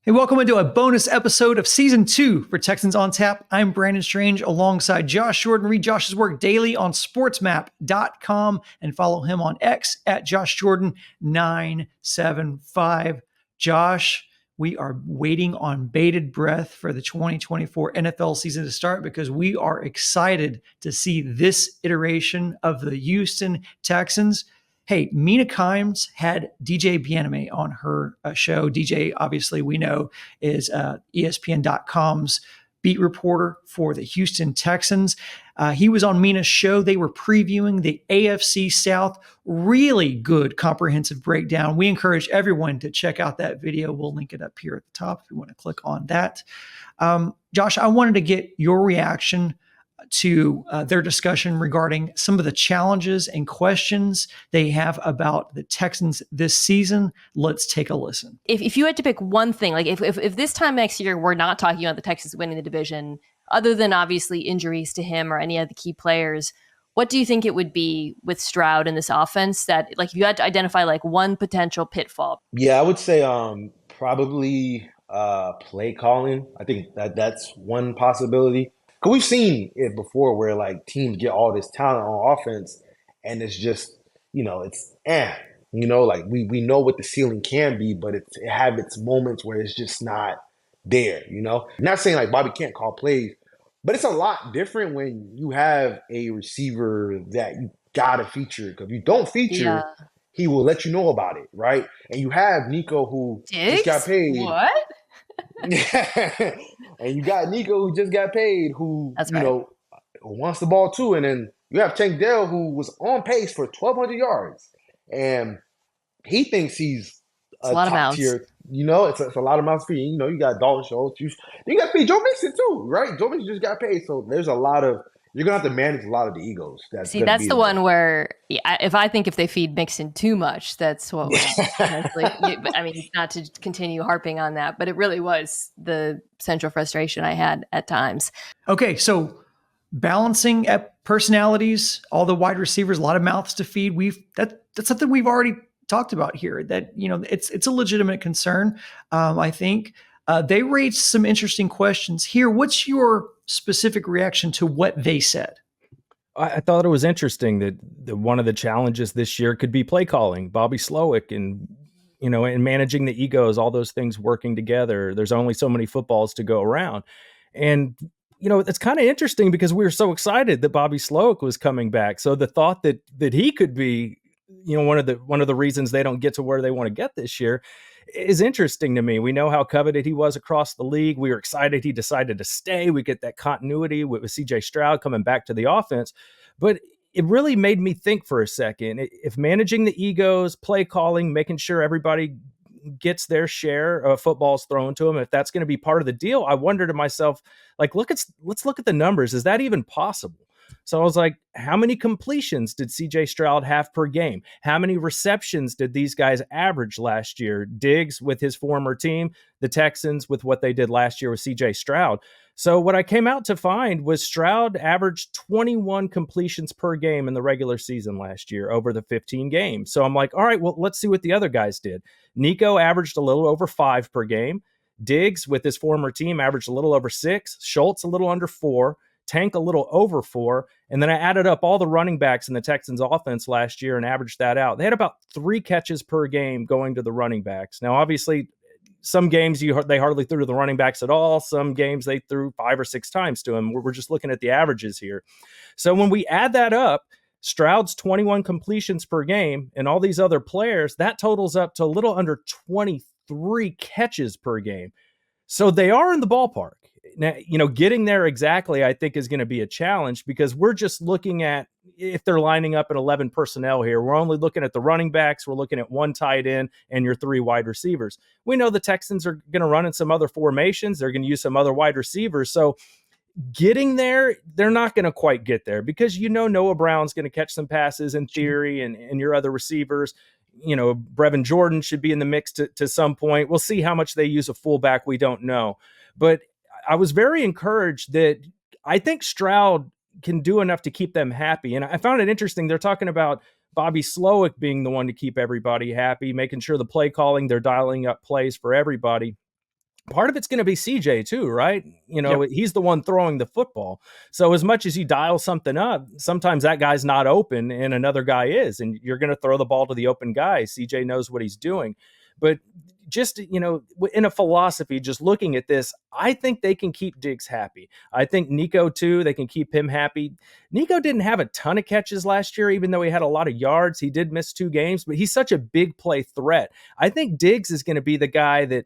Hey, welcome into a bonus episode of Season 2 for Texans on Tap. I'm Brandon Strange alongside Josh Jordan. Read Josh's work daily on sportsmap.com and follow him on X at JoshJordan975. Josh, we are waiting on bated breath for the 2024 NFL season to start because we are excited to see this iteration of the Houston Texans. Hey, Mina Kimes had DJ Bieneme on her show. DJ, obviously, we know is ESPN.com's beat reporter for the Houston Texans. He was on Mina's show. They were previewing the AFC South. Really good comprehensive breakdown. We encourage everyone to check out that video. We'll link it up here at the top if you want to click on that. Josh, I wanted to get your reaction to their discussion regarding some of the challenges and questions they have about the Texans this season. Let's take a listen. If you had to pick one thing, like if this time next year we're not talking about the Texans winning the division, other than obviously injuries to him or any of the key players, what do you think it would be with Stroud in this offense that, like, if you had to identify like one potential pitfall? Yeah, I would say probably play calling. I think that's one possibility. Because we've seen it before where, like, teams get all this talent on offense and it's just, it's like we know what the ceiling can be, but it have its moments where it's just not there, Not saying like Bobby can't call plays, but it's a lot different when you have a receiver that you gotta feature. Because if you don't feature, he will let you know about it, right? And you have Nico who Diggs? just got paid. What? And you got Nico who just got paid, who That's right. wants the ball too. And then you have Tank Dell who was on pace for 1,200 yards, and he thinks he's a lot of top mouths. tier. It's a lot of mouths for you. You got Dalton Schultz. You got to feed Joe Mixon too, right? Joe Mixon just got paid, so there's a lot of. You're gonna have to manage a lot of the egos. That's the one where if they feed Mixon too much, that's what. I mean, not to continue harping on that, but it really was the central frustration I had at times. Okay, so balancing personalities, all the wide receivers, a lot of mouths to feed. That's something we've already talked about here. That it's a legitimate concern. I think they raised some interesting questions here. What's your specific reaction to what they said? I thought it was interesting that one of the challenges this year could be play calling, Bobby Slowick, and and managing the egos, all those things working together. There's only so many footballs to go around, and it's kind of interesting because we were so excited that Bobby Slowick was coming back. So the thought that he could be, one of the reasons they don't get to where they want to get this year is interesting to me. We know how coveted he was across the league. We were excited he decided to stay. We get that continuity with CJ Stroud coming back to the offense. But it really made me think for a second. If managing the egos, play calling, making sure everybody gets their share of footballs thrown to them, if that's going to be part of the deal, I wonder to myself, like, let's look at the numbers. Is that even possible? So I was like, how many completions did CJ Stroud have per game? How many receptions did these guys average last year? Diggs with his former team, the Texans with what they did last year with CJ Stroud. So what I came out to find was Stroud averaged 21 completions per game in the regular season last year over the 15 games. So I'm like, all right, well, let's see what the other guys did. Nico averaged a little over 5 per game. Diggs with his former team averaged a little over 6. Schultz a little under 4. Tank a little over 4, and then I added up all the running backs in the Texans offense last year and averaged that out. They had about 3 catches per game going to the running backs. Now, obviously, some games they hardly threw to the running backs at all. Some games they threw 5 or 6 times to them. We're just looking at the averages here. So when we add that up, Stroud's 21 completions per game and all these other players, that totals up to a little under 23 catches per game. So they are in the ballpark. Now, getting there exactly, I think, is going to be a challenge because we're just looking at if they're lining up at 11 personnel here. We're only looking at the running backs. We're looking at 1 tight end and your 3 wide receivers. We know the Texans are going to run in some other formations. They're going to use some other wide receivers. So getting there, they're not going to quite get there because Noah Brown's going to catch some passes in theory and your other receivers. Brevin Jordan should be in the mix to some point. We'll see how much they use a fullback. We don't know. But I was very encouraged that I think Stroud can do enough to keep them happy. And I found it interesting. They're talking about Bobby Slowick being the one to keep everybody happy, making sure the play calling, they're dialing up plays for everybody. part of it's going to be CJ too, right? Yep. He's the one throwing the football. So as much as you dial something up, sometimes that guy's not open and another guy is, and you're going to throw the ball to the open guy. CJ knows what he's doing. But just, in a philosophy, just looking at this, I think they can keep Diggs happy. I think Nico too, they can keep him happy. Nico didn't have a ton of catches last year, even though he had a lot of yards. He did miss 2 games, but he's such a big play threat. I think Diggs is going to be the guy that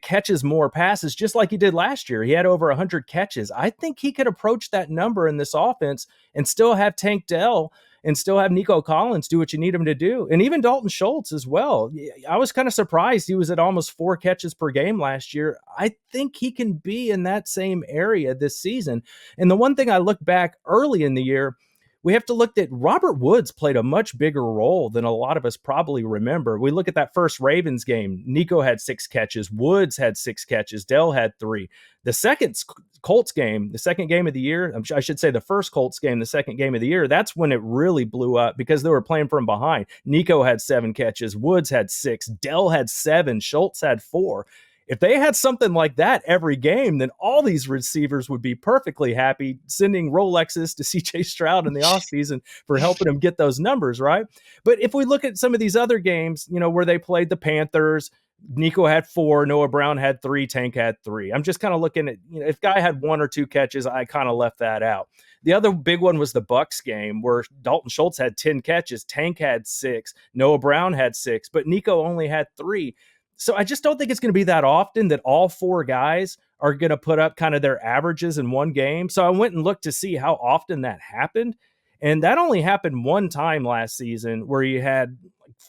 catches more passes, just like he did last year. He had over 100 catches. I think he could approach that number in this offense and still have Tank Dell and still have Nico Collins do what you need him to do. And even Dalton Schultz as well. I was kind of surprised he was at almost 4 catches per game last year. I think he can be in that same area this season. And the one thing I look back early in the year, we have to look at Robert Woods played a much bigger role than a lot of us probably remember. We look at that first Ravens game. Nico had 6 catches. Woods had 6 catches. Dell had 3. The second Colts game, the second game of the year, I should say the first Colts game, the second game of the year, that's when it really blew up because they were playing from behind. Nico had 7 catches. Woods had 6. Dell had 7. Schultz had 4. If they had something like that every game, then all these receivers would be perfectly happy sending Rolexes to CJ Stroud in the offseason for helping him get those numbers, right? But if we look at some of these other games, where they played the Panthers, Nico had 4, Noah Brown had 3, Tank had 3. I'm just kind of looking at, if guy had 1 or 2 catches, I kind of left that out. The other big one was the Bucs game where Dalton Schultz had 10 catches, Tank had 6, Noah Brown had 6, but Nico only had 3. So I just don't think it's going to be that often that all 4 guys are going to put up kind of their averages in one game. So I went and looked to see how often that happened. And that only happened one time last season where you had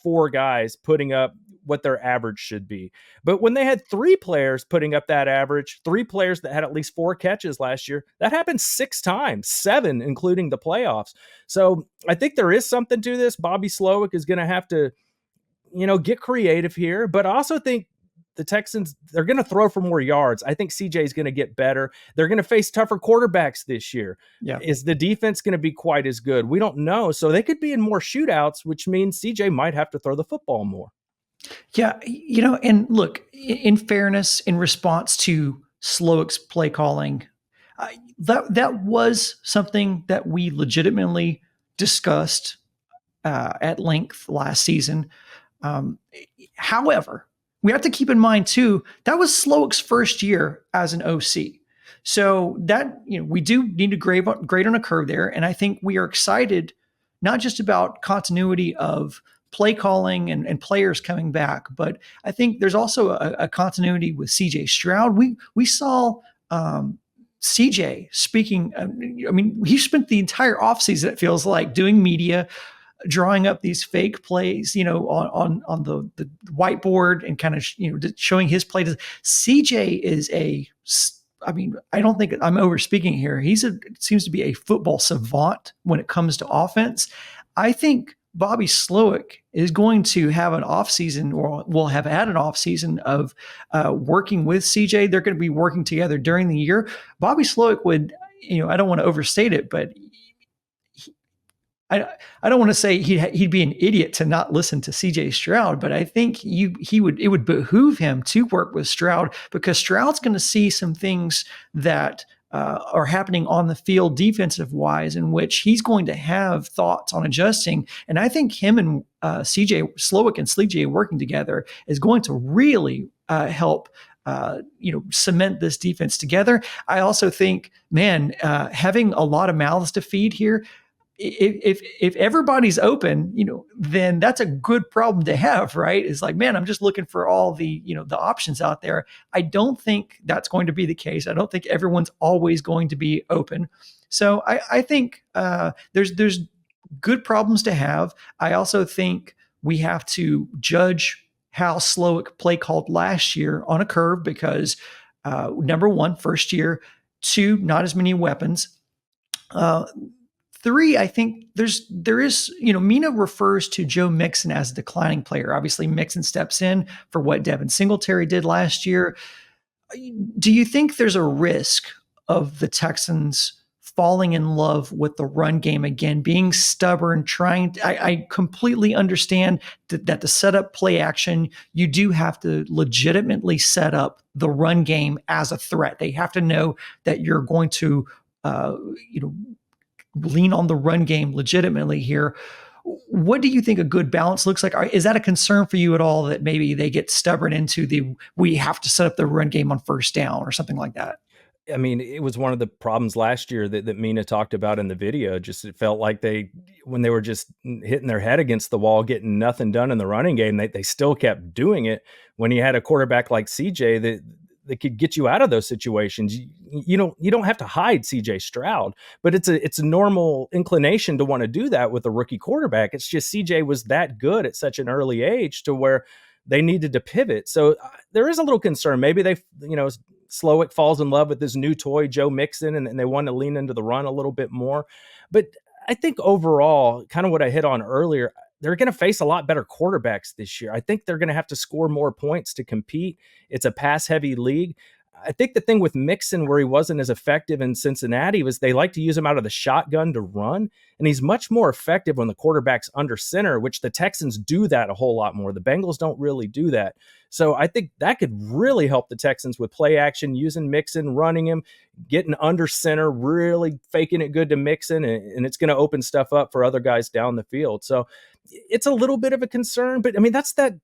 4 guys putting up what their average should be. But when they had 3 players putting up that average, 3 players that had at least 4 catches last year, that happened 6 times, 7, including the playoffs. So I think there is something to this. Bobby Slowick is going to have to, get creative here, but I also think the Texans, they're going to throw for more yards. I think CJ is going to get better. They're going to face tougher quarterbacks this year. Yeah. Is the defense going to be quite as good? We don't know. So they could be in more shootouts, which means CJ might have to throw the football more. Yeah. And look, in fairness, in response to Slowick's play calling, that was something that we legitimately discussed at length last season. However, we have to keep in mind too, that was Slowick's first year as an OC. So that, we do need to grade on a curve there. And I think we are excited, not just about continuity of play calling and players coming back, but I think there's also a continuity with CJ Stroud. We saw CJ speaking. He spent the entire offseason, it feels like, doing media, drawing up these fake plays, on the whiteboard and kind of, showing his play. CJ is I don't think I'm over speaking here. Seems to be a football savant when it comes to offense. I think Bobby Slowick is going to have an offseason, or will have had an offseason of working with CJ. They're going to be working together during the year. Bobby Slowick would, I don't want to overstate it, but I don't want to say he'd be an idiot to not listen to CJ Stroud, but I think it would behoove him to work with Stroud, because Stroud's going to see some things that are happening on the field defensive wise, in which he's going to have thoughts on adjusting. And I think him and CJ Slowick and CJ working together is going to really help cement this defense together. I also think, having a lot of mouths to feed here, if everybody's open, then that's a good problem to have, right? It's like, man, I'm just looking for all the, the options out there. I don't think that's going to be the case. I don't think everyone's always going to be open. So I think there's good problems to have. I also think we have to judge how Slowick play called last year on a curve, because number 1, first year; 2, not as many weapons. 3, I think there is, Mina refers to Joe Mixon as a declining player. Obviously, Mixon steps in for what Devin Singletary did last year. Do you think there's a risk of the Texans falling in love with the run game again, being stubborn, I completely understand that to set up play action, you do have to legitimately set up the run game as a threat. They have to know that you're going to, uh, you know, lean on the run game legitimately here. What do you think a good balance looks like? Is that a concern for you at all, that maybe they get stubborn into we have to set up the run game on first down or something like that? I mean, it was one of the problems last year that Mina talked about in the video. Just it felt like when they were just hitting their head against the wall, getting nothing done in the running game, they still kept doing it. When you had a quarterback like CJ that could get you out of those situations, you don't have to hide CJ Stroud, but it's a normal inclination to want to do that with a rookie quarterback. It's just CJ was that good at such an early age to where they needed to pivot. So there is a little concern. Maybe Slowick falls in love with this new toy, Joe Mixon, and they want to lean into the run a little bit more. But I think overall, kind of what I hit on earlier, they're going to face a lot better quarterbacks this year. I think they're going to have to score more points to compete. It's a pass-heavy league. I think the thing with Mixon, where he wasn't as effective in Cincinnati, was they like to use him out of the shotgun to run, and he's much more effective when the quarterback's under center, which the Texans do that a whole lot more. The Bengals don't really do that. So I think that could really help the Texans with play action, using Mixon, running him, getting under center, really faking it good to Mixon, and it's going to open stuff up for other guys down the field. So it's a little bit of a concern, but I mean, that's that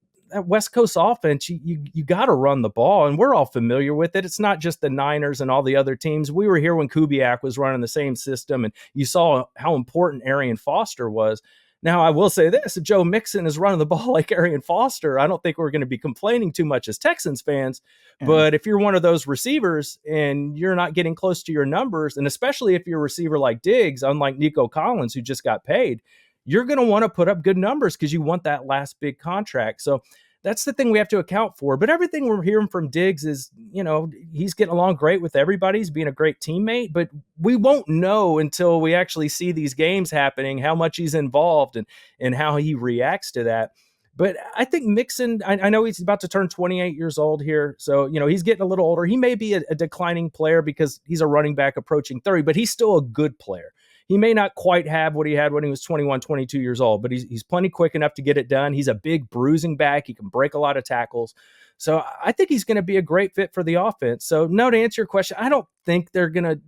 West Coast offense. You got to run the ball, and we're all familiar with it. It's not just the Niners and all the other teams. We were here when Kubiak was running the same system, and you saw how important Arian Foster was. Now, I will say this, if Joe Mixon is running the ball like Arian Foster, I don't think we're going to be complaining too much as Texans fans. But if you're one of those receivers and you're not getting close to your numbers, and especially if you're a receiver like Diggs, unlike Nico Collins, who just got paid, you're going to want to put up good numbers because you want that last big contract. So that's the thing we have to account for. But everything we're hearing from Diggs is, he's getting along great with everybody. He's being a great teammate, but we won't know until we actually see these games happening, how much he's involved and how he reacts to that. But I think Mixon, I know he's about to turn 28 years old here. So, he's getting a little older. He may be a declining player because he's a running back approaching 30, but he's still a good player. He may not quite have what he had when he was 21, 22 years old, but he's plenty quick enough to get it done. He's a big bruising back. He can break a lot of tackles. So I think he's going to be a great fit for the offense. So no, to answer your question, I don't think they're going to,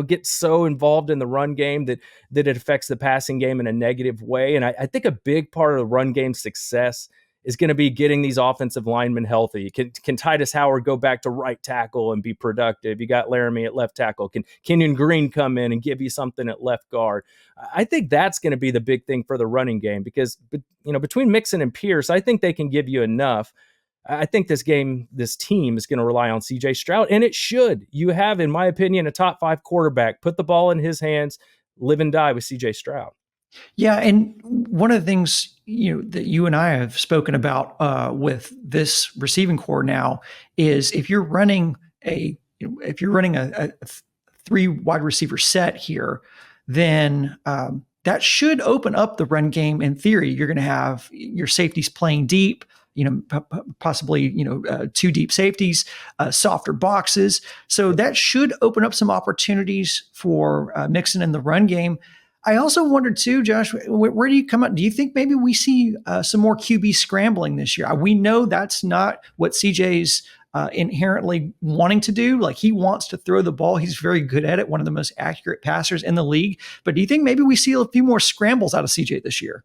get so involved in the run game that it affects the passing game in a negative way. And I think a big part of the run game success is going to be getting these offensive linemen healthy. Can Titus Howard go back to right tackle and be productive? You got Laramie at left tackle. Can Kenyon Green come in and give you something at left guard? I think that's going to be the big thing for the running game because, between Mixon and Pierce, I think they can give you enough. I think this team is going to rely on CJ Stroud, and it should. You have, in my opinion, a top 5 quarterback. Put the ball in his hands, live and die with CJ Stroud. Yeah, and one of the things that you and I have spoken about with this receiving core now is if you're running a 3 wide receiver set here, then that should open up the run game. In theory, you're going to have your safeties playing deep, possibly 2 deep safeties, softer boxes. So that should open up some opportunities for Mixon in the run game. I also wondered too, Josh, where do you come out? Do you think maybe we see some more QB scrambling this year? We know that's not what CJ's inherently wanting to do. Like, he wants to throw the ball. He's very good at it, one of the most accurate passers in the league. But do you think maybe we see a few more scrambles out of CJ this year?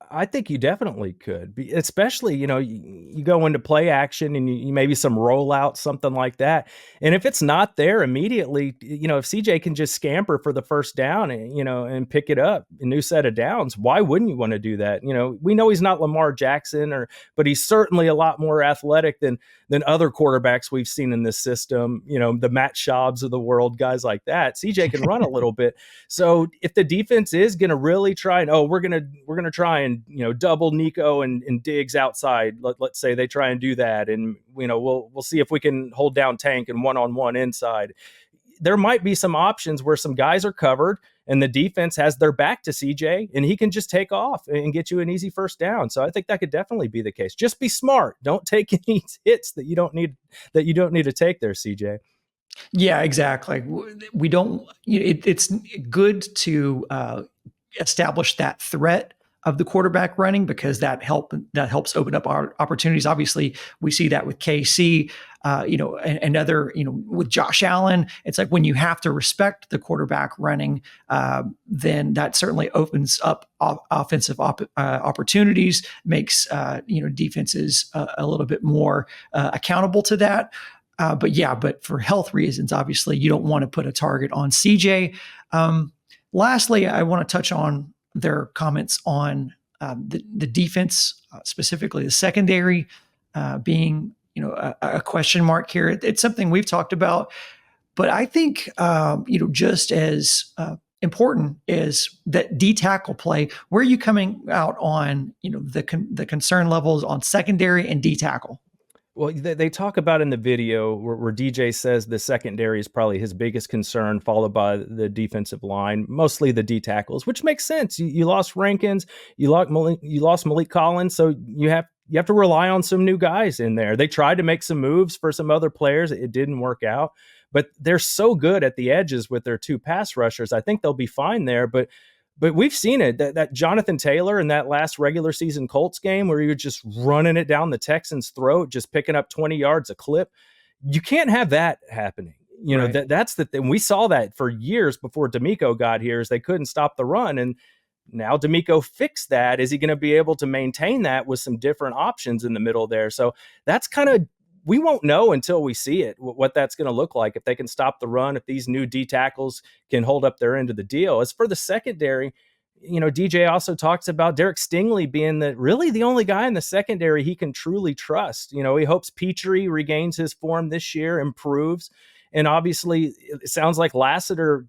I think you definitely could, especially, you go into play action and you maybe some rollout, something like that. And if it's not there immediately, if CJ can just scamper for the first down, and pick it up, a new set of downs, why wouldn't you want to do that? We know he's not Lamar Jackson, but he's certainly a lot more athletic than other quarterbacks we've seen in this system, the Matt Schaubs of the world, guys like that. CJ can run a little bit. So if the defense is going to really try and, we're going to try and, double Nico and Diggs outside. Let's say they try and do that. And, we'll see if we can hold down Tank and one-on-one inside. There might be some options where some guys are covered and the defense has their back to CJ and he can just take off and get you an easy first down. So I think that could definitely be the case. Just be smart. Don't take any hits that you don't need to take there, CJ. Yeah, exactly. We don't. It's good to establish that threat of the quarterback running because that helps open up our opportunities. Obviously, we see that with KC, and other, with Josh Allen. It's like when you have to respect the quarterback running, then that certainly opens up offensive opportunities, makes defenses a little bit more accountable to that. But for health reasons, obviously, you don't want to put a target on CJ. Lastly, I want to touch on their comments on the defense, specifically the secondary, being a question mark here. It's something we've talked about, but I think just as important is that D tackle play. Where are you coming out on the concern levels on secondary and D tackle? Well, they talk about in the video where DJ says the secondary is probably his biggest concern, followed by the defensive line, mostly the D tackles, which makes sense. You lost Rankins, you lost Malik Collins, so you have to rely on some new guys in there. They tried to make some moves for some other players. It didn't work out, but they're so good at the edges with their two pass rushers. I think they'll be fine there, but we've seen it, that Jonathan Taylor in that last regular season Colts game where he was just running it down the Texans' throat, just picking up 20 yards a clip. You can't have that happening. Right. That's the thing. We saw that for years before D'Amico got here, is they couldn't stop the run. And now D'Amico fixed that. Is he going to be able to maintain that with some different options in the middle there? So that's kind of, we won't know until we see it, what that's going to look like, if they can stop the run, if these new D tackles can hold up their end of the deal. As for the secondary, DJ also talks about Derek Stingley being really the only guy in the secondary he can truly trust. He hopes Petrie regains his form this year, improves. And obviously it sounds like Lassiter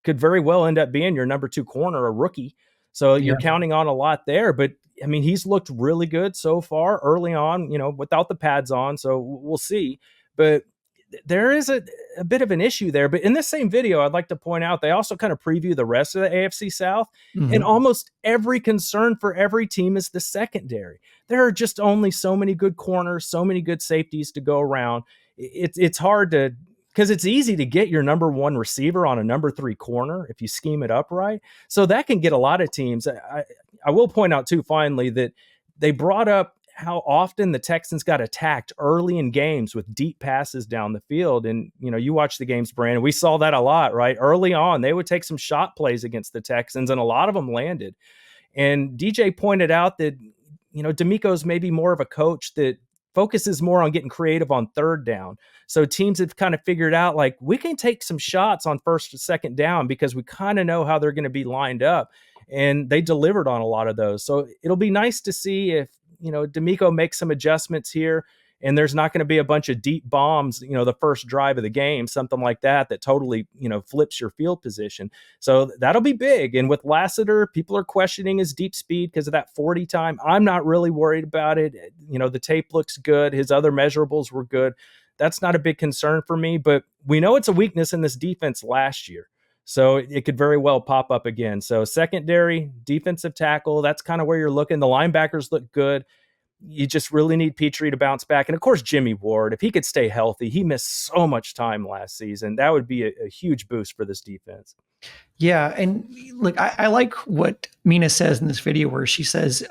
could very well end up being your number 2 corner, a rookie. So you're counting on a lot there, but I mean, he's looked really good so far early on, without the pads on. So we'll see. But there is a bit of an issue there. But in this same video, I'd like to point out, they also kind of preview the rest of the AFC South. Mm-hmm. And almost every concern for every team is the secondary. There are just only so many good corners, so many good safeties to go around. It's hard to, because it's easy to get your number 1 receiver on a number 3 corner if you scheme it up right. So that can get a lot of teams. I will point out too, finally, that they brought up how often the Texans got attacked early in games with deep passes down the field. And, you watch the games, Brandon, we saw that a lot, right? Early on, they would take some shot plays against the Texans, and a lot of them landed. And DJ pointed out that, D'Amico's maybe more of a coach that focuses more on getting creative on third down. So teams have kind of figured out, like, we can take some shots on first or second down because we kind of know how they're going to be lined up. And they delivered on a lot of those. So it'll be nice to see if, D'Amico makes some adjustments here, and there's not going to be a bunch of deep bombs, the first drive of the game, something like that totally, flips your field position. So that'll be big. And with Lassiter, people are questioning his deep speed because of that 40 time. I'm not really worried about it. The tape looks good. His other measurables were good. That's not a big concern for me, but we know it's a weakness in this defense last year. So it could very well pop up again. So secondary, defensive tackle, that's kind of where you're looking. The linebackers look good. You just really need Petrie to bounce back. And of course, Jimmy Ward, if he could stay healthy, he missed so much time last season. That would be a huge boost for this defense. Yeah. And look, I like what Mina says in this video where she says,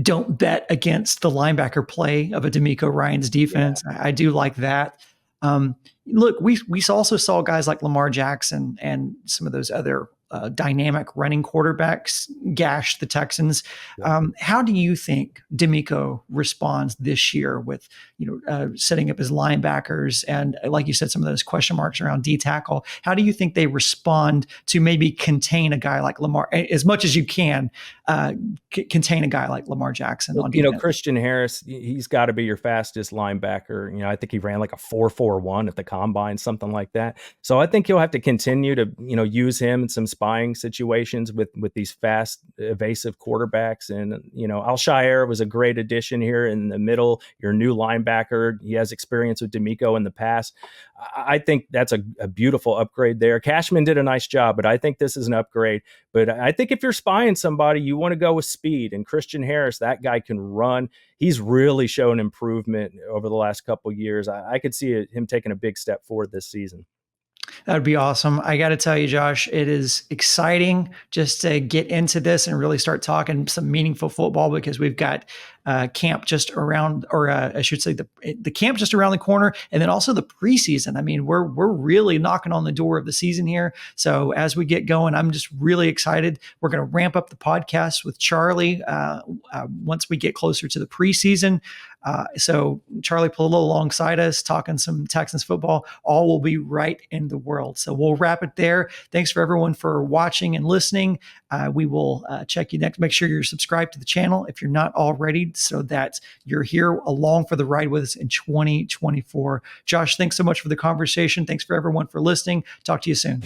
don't bet against the linebacker play of a D'Amico Ryans defense. Yeah. I do like that. Look, we also saw guys like Lamar Jackson and some of those other dynamic running quarterbacks gash the Texans. How do you think D'Amico responds this year with, setting up his linebackers and, like you said, some of those question marks around D tackle? How do you think they respond to maybe contain a guy like Lamar as much as you can, contain a guy like Lamar Jackson on defense? Christian Harris, he's got to be your fastest linebacker. I think he ran like a 4.41 at the combine, something like that. So I think you'll have to continue to, use him in some spying situations with these fast, evasive quarterbacks. And, Alshire was a great addition here in the middle, your new linebacker. He has experience with D'Amico in the past. I think that's a beautiful upgrade there. Cashman did a nice job, but I think this is an upgrade. But I think if you're spying somebody, you you want to go with speed, and Christian Harris, that guy can run. He's really shown improvement over the last couple of years. I could see him taking a big step forward this season. That would be awesome. I got to tell you, Josh, it is exciting just to get into this and really start talking some meaningful football, because we've got camp just around, or I should say the camp just around the corner, and then also the preseason. I mean, we're really knocking on the door of the season here. So as we get going, I'm just really excited. We're going to ramp up the podcast with Charlie once we get closer to the preseason. So Charlie Palillo alongside us, talking some Texans football. All will be right in the world. So we'll wrap it there. Thanks for everyone for watching and listening. We will check you next. Make sure you're subscribed to the channel if you're not already, so that you're here along for the ride with us in 2024. Josh, thanks so much for the conversation. Thanks for everyone for listening. Talk to you soon.